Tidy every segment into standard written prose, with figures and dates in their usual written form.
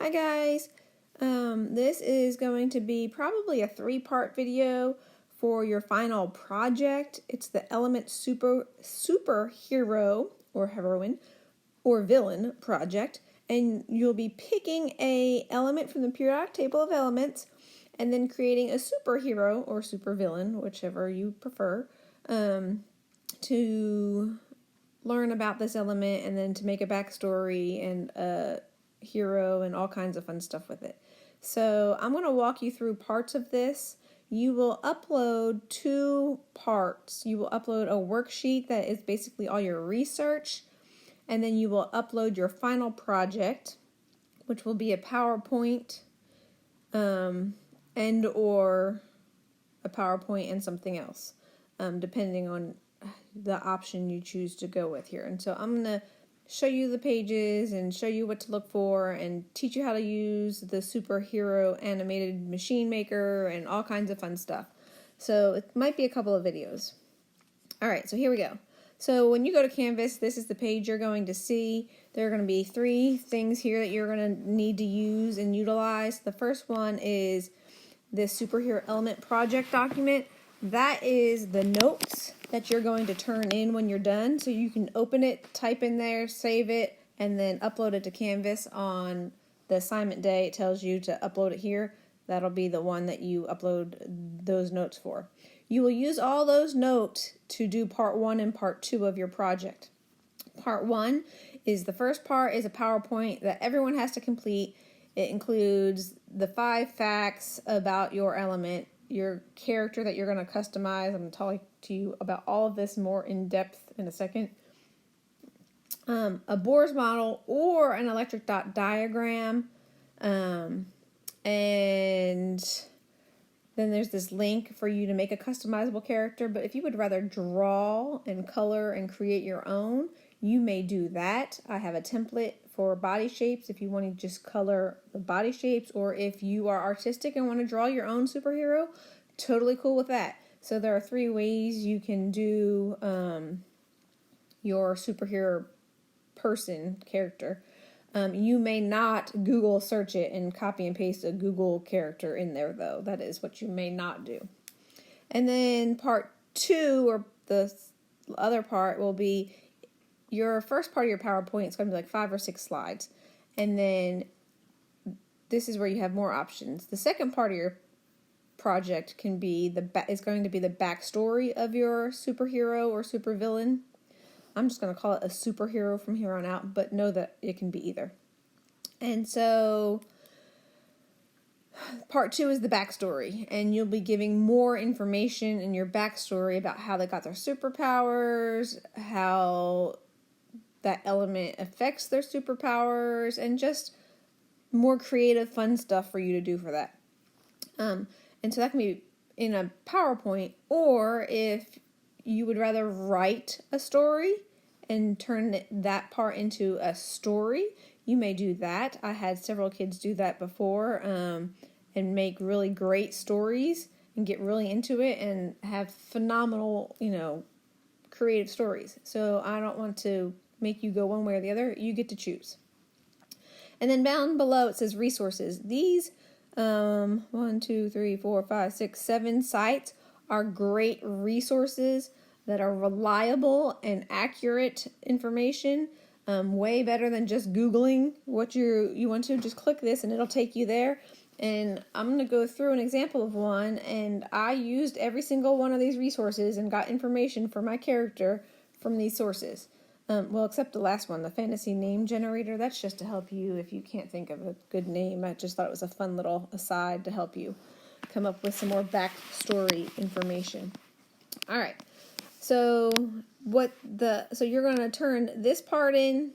Hi guys, this is going to be probably a 3-part video for your final project. It's the Element Superhero or Heroine or Villain project, and you'll be picking a element from the periodic table of elements and then creating a superhero or supervillain, whichever you prefer, to learn about this element and then to make a backstory and a hero and all kinds of fun stuff with it. So I'm going to walk you through parts of this. You will upload 2 parts. You will upload a worksheet that is basically all your research, and then you will upload your final project, which will be a PowerPoint and or a PowerPoint and something else, depending on the option you choose to go with here. And so I'm going to show you the pages and show you what to look for and teach you how to use the superhero animated machine maker and all kinds of fun stuff. So it might be a couple of videos. Alright, so here we go. So when you go to Canvas, this is the page you're going to see. There are going to be 3 things here that you're going to need to use and utilize. The first one is this superhero element project document. That is the notes that you're going to turn in when you're done. So you can open it, type in there, save it, and then upload it to Canvas on the assignment day. It tells you to upload it here. That'll be the one that you upload those notes for. You will use all those notes to do part 1 and part 2 of your project. Part 1 is the first part is a PowerPoint that everyone has to complete. It includes the 5 facts about your element, your character that you're going to customize. I'm going to talk to you about all of this more in depth in a second. A Bohr's model or an electric dot diagram. And then there's this link for you to make a customizable character. But if you would rather draw and color and create your own, you may do that. I have a template for body shapes if you want to just color the body shapes, or if you are artistic and want to draw your own superhero, totally cool with that. So there are 3 ways you can do your superhero person character. You may not Google search it and copy and paste a Google character in there, though. That is what you may not do. And then part 2, or the other part, will be your first part of your PowerPoint. It's going to be like 5 or 6 slides. And then this is where you have more options. The second part of your project can be is going to be the backstory of your superhero or supervillain. I'm just going to call it a superhero from here on out, but know that it can be either. And so part 2 is the backstory, and you'll be giving more information in your backstory about how they got their superpowers, how that element affects their superpowers, and just more creative, fun stuff for you to do for that. And so that can be in a PowerPoint, or if you would rather write a story and turn that part into a story, you may do that. I had several kids do that before, and make really great stories and get really into it and have phenomenal, creative stories. So I don't want to make you go one way or the other. You get to choose. And then down below it says resources. These 1, 2, 3, 4, 5, 6, 7 sites are great resources that are reliable and accurate information, way better than just Googling what you want to. Just click this and it'll take you there. And I'm going to go through an example of one, and I used every single one of these resources and got information for my character from these sources. Well, except the last one, the fantasy name generator. That's just to help you if you can't think of a good name. I just thought it was a fun little aside to help you come up with some more backstory information. All right. So you're going to turn this part in,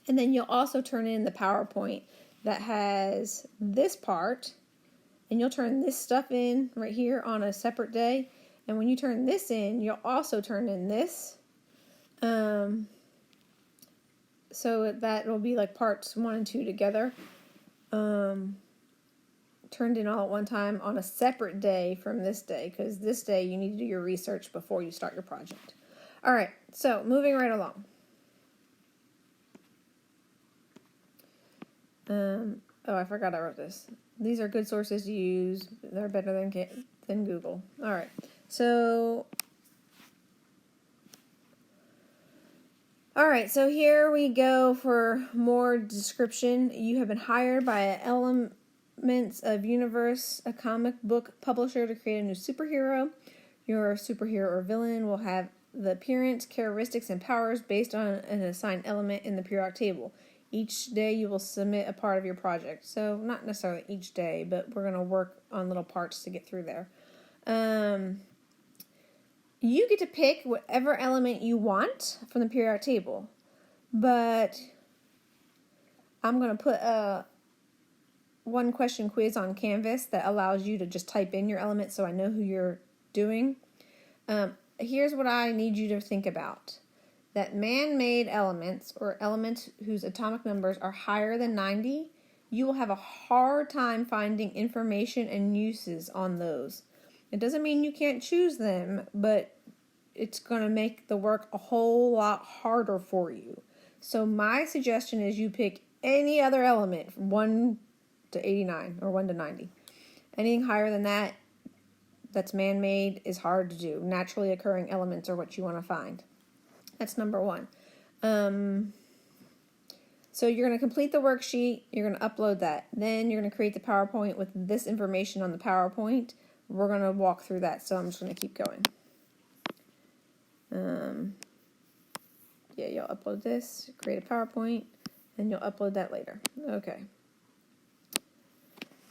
and then you'll also turn in the PowerPoint that has this part, and you'll turn this stuff in right here on a separate day. And when you turn this in, you'll also turn in this. So that will be like parts 1 and 2 together, turned in all at one time on a separate day from this day, because this day you need to do your research before you start your project. All right, so moving right along. Oh, I forgot I wrote this. These are good sources to use. They're better than Google. All right. So, so here we go for more description. You have been hired by Elements of Universe, a comic book publisher, to create a new superhero. Your superhero or villain will have the appearance, characteristics, and powers based on an assigned element in the periodic table. Each day you will submit a part of your project. So not necessarily each day, but we're going to work on little parts to get through there. You get to pick whatever element you want from the periodic table. But I'm going to put a one question quiz on Canvas that allows you to just type in your element so I know who you're doing. Here's what I need you to think about. That man-made elements, or elements whose atomic numbers are higher than 90, you will have a hard time finding information and uses on those. It doesn't mean you can't choose them, but it's going to make the work a whole lot harder for you. So my suggestion is you pick any other element from 1 to 89 or 1 to 90. Anything higher than that that's man-made is hard to do. Naturally occurring elements are what you want to find. That's number one. So you're going to complete the worksheet. You're going to upload that. Then you're going to create the PowerPoint with this information on the PowerPoint. We're going to walk through that, so I'm just going to keep going. Yeah, you'll upload this, create a PowerPoint, and you'll upload that later. Okay.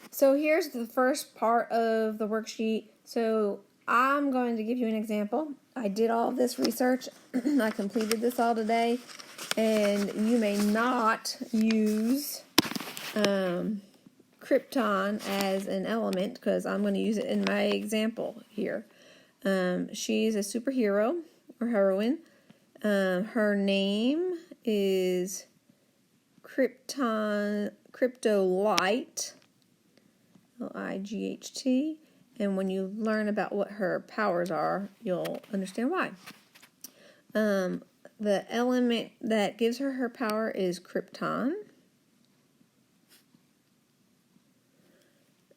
So here's the first part of the worksheet. So I'm going to give you an example. I did all of this research. I completed this all today. And you may not use Krypton as an element because I'm going to use it in my example here. She's a superhero or heroine. Her name is Kryptolite, Light. And when you learn about what her powers are, you'll understand why. The element that gives her power is krypton.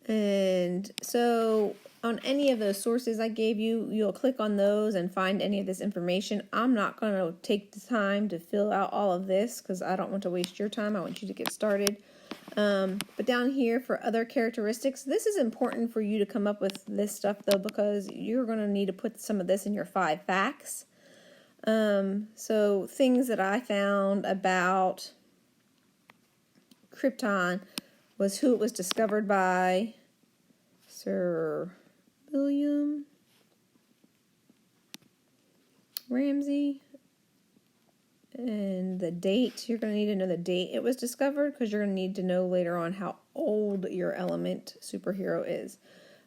And so on any of those sources I gave you, you'll click on those and find any of this information. I'm not going to take the time to fill out all of this because I don't want to waste your time. I want you to get started. But down here for other characteristics, this is important for you to come up with this stuff though, because you're going to need to put some of this in your 5 facts. So things that I found about Krypton was who it was discovered by, Sir William Ramsay, and the date. You're going to need to know the date it was discovered because you're going to need to know later on how old your element superhero is.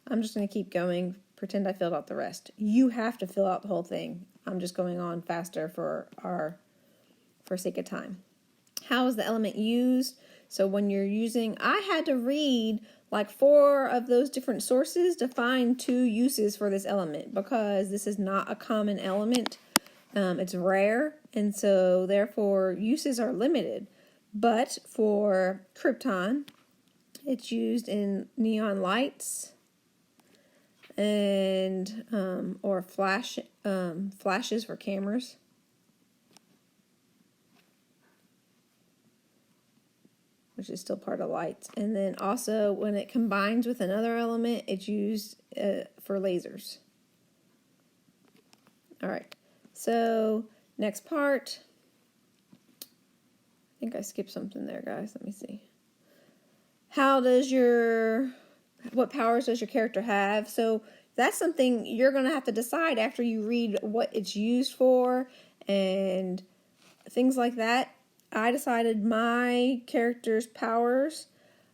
I'm just going to keep going. Pretend I filled out the rest. You have to fill out the whole thing. I'm just going on faster for sake of time. How is the element used? So when you're using, I had to read like 4 of those different sources to find 2 uses for this element because this is not a common element. It's rare, and so therefore uses are limited. But for Krypton, it's used in neon lights and or flashes for cameras. Which is still part of lights. And then also when it combines with another element, it's used for lasers. All right. So next part. I think I skipped something there, guys. Let me see. What powers does your character have? So that's something you're going to have to decide after you read what it's used for and things like that. I decided my character's powers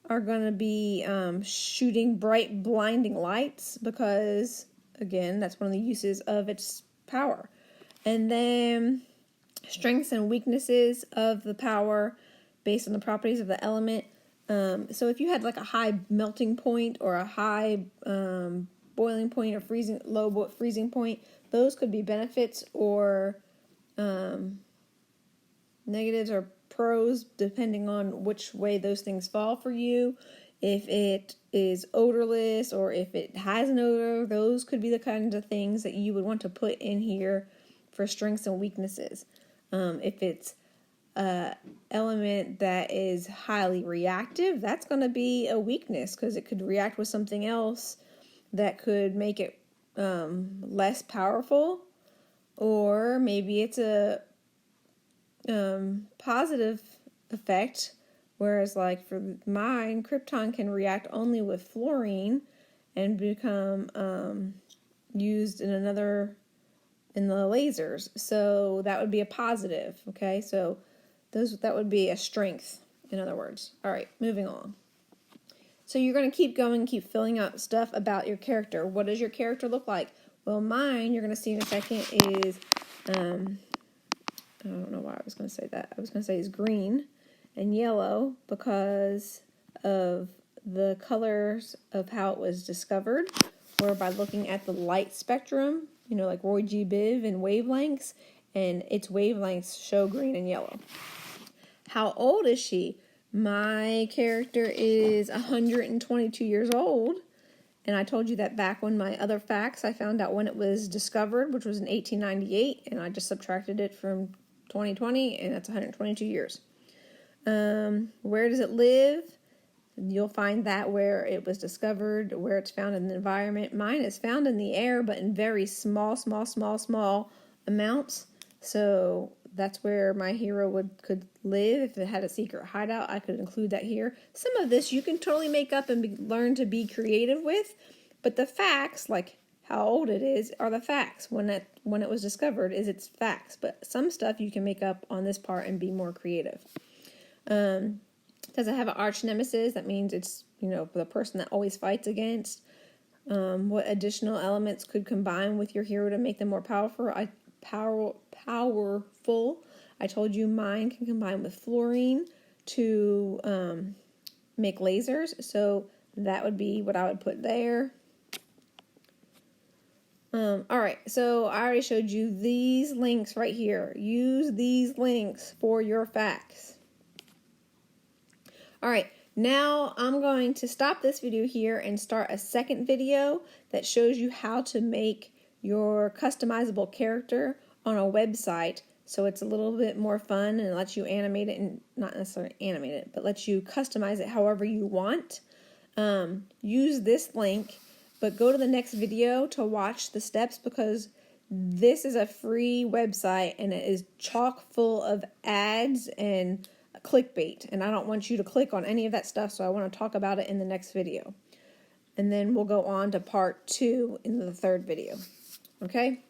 are going to be shooting bright, blinding lights because, again, that's one of the uses of its power. And then strengths and weaknesses of the power based on the properties of the element. So if you had like a high melting point or a high boiling point or low freezing point, those could be benefits or negatives or pros depending on which way those things fall for you. If it is odorless or if it has an odor, those could be the kinds of things that you would want to put in here for strengths and weaknesses. If it's an element that is highly reactive, that's going to be a weakness because it could react with something else that could make it less powerful. Or maybe it's a positive effect, whereas like for mine, krypton can react only with fluorine and become used in the lasers. So that would be a positive. Okay, so that would be a strength, in other words. All right, moving on. So you're going to keep going, keep filling out stuff about your character. What does your character look like? Well, mine, you're going to see in a second, is, I don't know why I was going to say that. I was going to say is green and yellow because of the colors of how it was discovered, or by looking at the light spectrum, like Roy G. Biv and wavelengths, and its wavelengths show green and yellow. How old is she? My character is 122 years old, and I told you that back when my other facts, I found out when it was discovered, which was in 1898, and I just subtracted it from 2020, and that's 122 years. Where does it live? You'll find that where it was discovered, where it's found in the environment. Mine is found in the air, but in very small amounts. So that's where my hero could live. If it had a secret hideout, I could include that here. Some of this you can totally make up and learn to be creative with, but the facts, like how old it is, are the facts. When it was discovered is its facts, but some stuff you can make up on this part and be more creative. Does it have an arch nemesis? That means it's, the person that always fights against. What additional elements could combine with your hero to make them more powerful? I told you mine can combine with fluorine to make lasers. So that would be what I would put there. All right, so I already showed you these links right here. Use these links for your facts. All right, now I'm going to stop this video here and start a second video that shows you how to make your customizable character on a website, so it's a little bit more fun and lets you animate it, and not necessarily animate it, but lets you customize it however you want. Use this link, but go to the next video to watch the steps, because this is a free website and it is chock full of ads and clickbait, and I don't want you to click on any of that stuff, so I want to talk about it in the next video. And then we'll go on to part 2 in the third video. Okay?